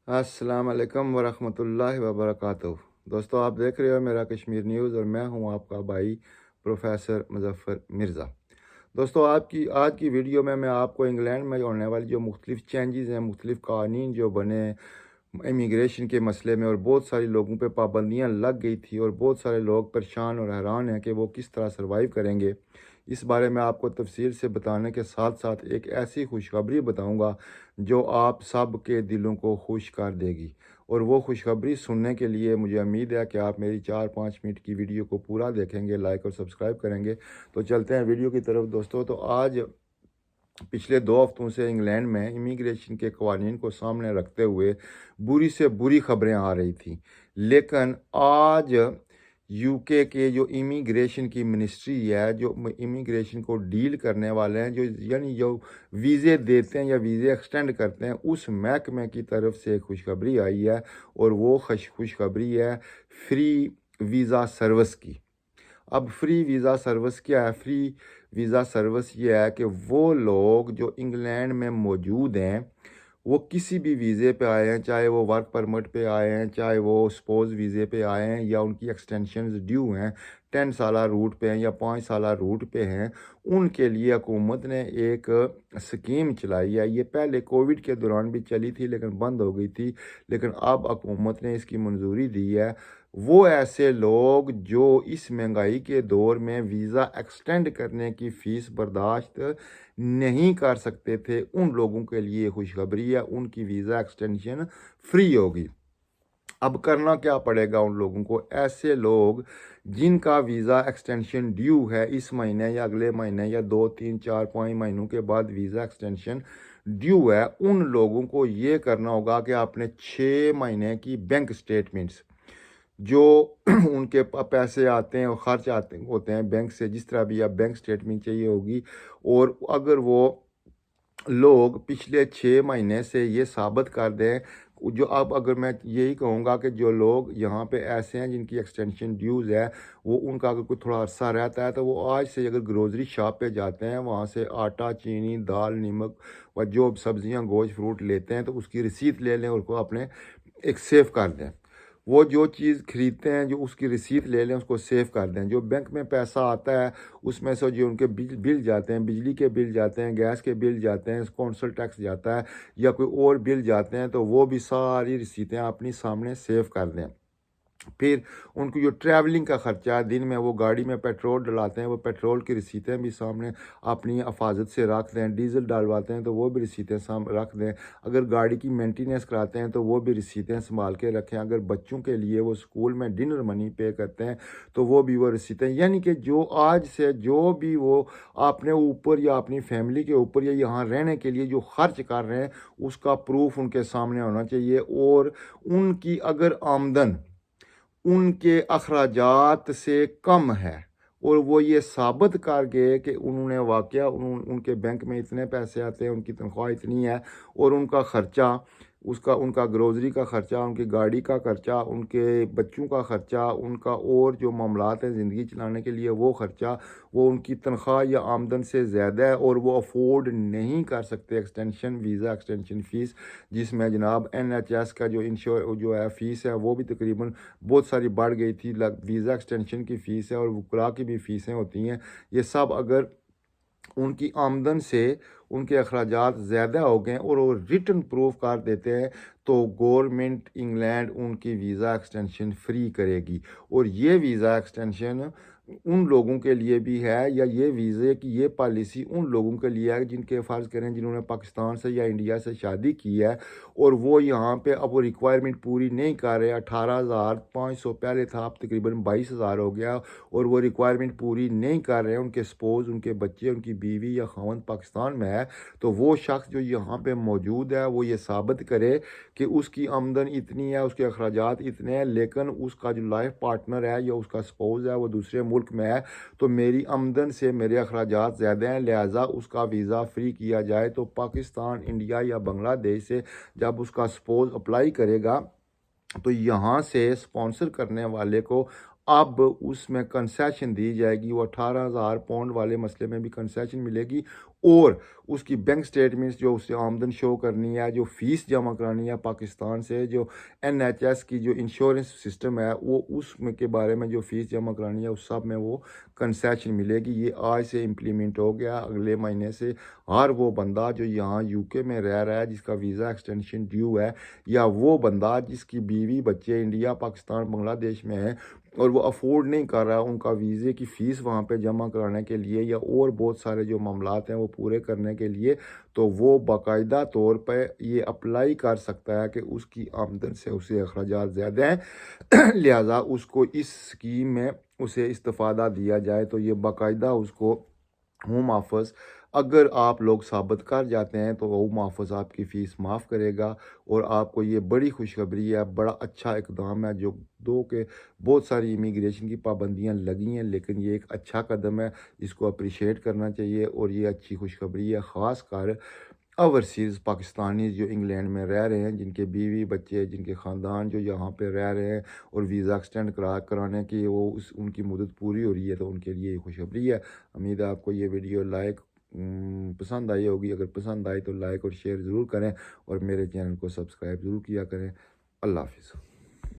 अस्सलाम वालेकुम वरहमतुल्लाहि वबरकातुहू। दोस्तों, आप देख रहे हो मेरा कश्मीर न्यूज़ और मैं हूं आपका भाई प्रोफेसर मुज़फ़्फ़र मिर्ज़ा। दोस्तों, आज की वीडियो में मैं आपको इंग्लैंड में होने वाली जो मुख्तलिफ चेंजेस हैं, मुख्तलिफ कानून जो बने इमिग्रेशन के मसले में, और बहुत सारे लोगों पे पाबंदियां लग गई थी और बहुत सारे लोग परेशान और हैरान हैं कि वो किस तरह सर्वाइव करेंगे। इस बारे में आपको तफसील से बताने के साथ साथ एक ऐसी खुशखबरी बताऊंगा जो आप सब के दिलों को खुश कर देगी। और वो खुशखबरी सुनने के लिए मुझे उम्मीद है कि आप मेरी 4-5 मिनट की वीडियो को पूरा देखेंगे, लाइक और सब्सक्राइब करेंगे। तो चलते हैं वीडियो की तरफ दोस्तों। तो आज पिछले 2 हफ्तों से इंग्लैंड में इमिग्रेशन के कवानीन को सामने रखते हुए बुरी से बुरी खबरें आ रही थी, लेकिन आज यूके के जो इमिग्रेशन की मिनिस्ट्री है, जो इमिग्रेशन को डील करने वाले हैं, जो यानी जो वीज़े देते हैं या वीज़े एक्सटेंड करते हैं, उस महकमे की तरफ से खुशखबरी आई है। और वो खुशखबरी है फ्री वीज़ा सर्विस की। अब फ्री वीज़ा सर्विस क्या है? फ्री वीज़ा सर्विस ये है कि वो लोग जो इंग्लैंड में मौजूद हैं, वो किसी भी वीज़े पे आए हैं, चाहे वो वर्क परमिट पे आए हैं, चाहे वो स्पोज वीज़े पे आए हैं, या उनकी एक्सटेंशन ड्यू हैं, 10 साला रूट पे हैं या 5 साला रूट पे हैं, उनके लिए हुकूमत ने एक स्कीम चलाई है। ये पहले कोविड के दौरान भी चली थी लेकिन बंद हो गई थी, लेकिन अब हुकूमत ने इसकी मंजूरी दी है। वो ऐसे लोग जो इस महंगाई के दौर में वीज़ा एक्सटेंड करने की फ़ीस बर्दाश्त नहीं कर सकते थे, उन लोगों के लिए खुशखबरी है, उनकी वीज़ा एक्सटेंशन फ्री होगी। अब करना क्या पड़ेगा उन लोगों को? ऐसे लोग जिनका वीज़ा एक्सटेंशन ड्यू है इस महीने या अगले महीने या 2-3-4-5 महीनों के बाद वीज़ा एक्सटेंशन ड्यू है, उन लोगों को ये करना होगा कि आपने 6 महीने की बैंक स्टेटमेंट्स जो उनके पैसे आते हैं और खर्च आते होते हैं बैंक से, जिस तरह भी आप बैंक स्टेटमेंट चाहिए होगी। और अगर वो लोग पिछले 6 महीने से ये साबित कर दें, जो अब अगर मैं यही कहूँगा कि जो लोग यहाँ पे ऐसे हैं जिनकी एक्सटेंशन ड्यूज़ है, वो उनका अगर कोई थोड़ा अरसा रहता है तो वो आज से अगर ग्रोसरी शॉप पे जाते हैं, वहाँ से आटा, चीनी, दाल, नमक व जो सब्जियाँ, गोश्त, फ्रूट लेते हैं, तो उसकी रसीद ले लें और उसको अपने एक सेव कर दें। वो जो चीज़ खरीदते हैं, जो उसकी रसीद ले लें, उसको सेव कर दें। जो बैंक में पैसा आता है उसमें से जो उनके बिल जाते हैं, बिजली के बिल जाते हैं, गैस के बिल जाते हैं, कौंसल टैक्स जाता है या कोई और बिल जाते हैं, तो वो भी सारी रसीदें अपनी सामने सेव कर दें। फिर उनको जो ट्रैवलिंग का ख़र्चा है, दिन में वो गाड़ी में पेट्रोल डलाते हैं, वो पेट्रोल की रसीदें भी सामने अपनी हिफाजत से रख दें। डीज़ल डलवाते हैं तो वो भी रसीदें रख दें। अगर गाड़ी की मेंटेनेंस कराते हैं तो वो भी रसीदें संभाल के रखें। अगर बच्चों के लिए वो स्कूल में डिनर मनी पे करते हैं तो वो भी वो रसीदें, यानी कि जो आज से जो भी वो अपने ऊपर या अपनी फैमिली के ऊपर या यहाँ रहने के लिए जो खर्च कर रहे हैं, उसका प्रूफ उनके सामने होना चाहिए। और उनकी अगर आमदन उनके अखराजात से कम है और वो ये साबित कर गए कि उन्होंने वाकया उनके बैंक में इतने पैसे आते हैं, उनकी तनख्वाह इतनी है और उनका ख़र्चा, उसका उनका ग्रोसरी का ख़र्चा, उनकी गाड़ी का खर्चा, उनके बच्चों का ख़र्चा, उनका और जो मामलात हैं ज़िंदगी चलाने के लिए वो ख़र्चा, वो उनकी तनख्वाह या आमदन से ज़्यादा है और वो अफोर्ड नहीं कर सकते एक्सटेंशन वीज़ा एक्सटेंशन फ़ीस, जिसमें जनाब NHS का जो है फ़ीस है वो भी तकरीबन बहुत सारी बढ़ गई थी। वीज़ा एक्सटेंशन की फ़ीस है और वकला की भी फ़ीसें होती हैं। ये सब अगर उनकी आमदन से उनके अखराजात ज़्यादा हो गए और वो रिटन प्रूफ कर देते हैं, तो गवर्नमेंट इंग्लैंड उनकी वीज़ा एक्सटेंशन फ्री करेगी। और ये वीज़ा एक्सटेंशन उन लोगों के लिए भी है, या ये वीज़े की ये पॉलिसी उन लोगों के लिए है जिनके फ़र्ज़ करें जिन्होंने पाकिस्तान से या इंडिया से शादी की है और वो यहाँ पे अब वो रिक्वायरमेंट पूरी नहीं कर रहे। 18,500 पहले था, अब तकरीबन 22,000 हो गया और वो रिक्वायरमेंट पूरी नहीं कर रहे हैं। उनके स्पोज, उनके बच्चे, उनकी बीवी या खावंद पाकिस्तान में है, तो वो शख्स जो यहाँ पे मौजूद है वो ये साबित करे कि उसकी आमदन इतनी है, उसके अखराजात इतने हैं, लेकिन उसका जो लाइफ पार्टनर है या उसका स्पोज है वो दूसरे मुल्क में है, तो मेरी आमदन से मेरे अखराजात ज़्यादा हैं, लिहाजा उसका वीज़ा फ्री किया जाए। तो पाकिस्तान, इंडिया या बांग्लादेश से जब उसका स्पोज अप्लाई करेगा तो यहाँ से स्पॉन्सर करने वाले को अब उसमें कंसेशन दी जाएगी। वो 18,000 पाउंड वाले मसले में भी कंसेशन मिलेगी اور اس کی بینک سٹیٹمنٹس جو اسے آمدن شو کرنی ہے، جو فیس جمع کرانی ہے پاکستان سے، جو NHS کی جو انشورنس سسٹم ہے وہ اس میں کے بارے میں جو فیس جمع کرانی ہے اس سب میں وہ کنسیشن ملے گی۔ یہ آج سے امپلیمنٹ ہو گیا، اگلے مہینے سے ہر وہ بندہ جو یہاں UK میں رہ رہا ہے جس کا ویزا ایکسٹینشن ڈیو ہے، یا وہ بندہ جس کی بیوی بچے انڈیا، پاکستان، بنگلہ دیش میں ہیں اور وہ افورڈ نہیں کر رہا ان کا ویزے کی فیس وہاں پہ جمع کرانے کے لیے یا اور بہت سارے جو معاملات ہیں وہ پورے کرنے کے لیے، تو وہ باقاعدہ طور پہ یہ اپلائی کر سکتا ہے کہ اس کی آمدن سے اسے اخراجات زیادہ ہیں لہٰذا اس کو اس اسکیم میں اسے استفادہ دیا جائے۔ تو یہ باقاعدہ اس کو ہوم آفس، اگر آپ لوگ ثابت کر جاتے ہیں تو ہوم آفس آپ کی فیس معاف کرے گا، اور آپ کو یہ بڑی خوشخبری ہے، بڑا اچھا اقدام ہے جو کہ بہت ساری امیگریشن کی پابندیاں لگی ہیں، لیکن یہ ایک اچھا قدم ہے، اس کو اپریشیٹ کرنا چاہیے، اور یہ اچھی خوشخبری ہے خاص کر اوورسیز پاکستانی جو انگلینڈ میں رہ رہے ہیں، جن کے بیوی بچے، جن کے خاندان جو یہاں پہ رہ رہے ہیں اور ویزا ایکسٹینڈ کرانے کی ان کی مدت پوری ہو رہی ہے، تو ان کے لیے یہ خوشخبری ہے۔ امید ہے آپ کو یہ ویڈیو پسند آئی ہوگی۔ اگر پسند آئی تو لائک اور شیئر ضرور کریں، اور میرے چینل کو سبسکرائب ضرور کیا کریں۔ اللہ حافظ۔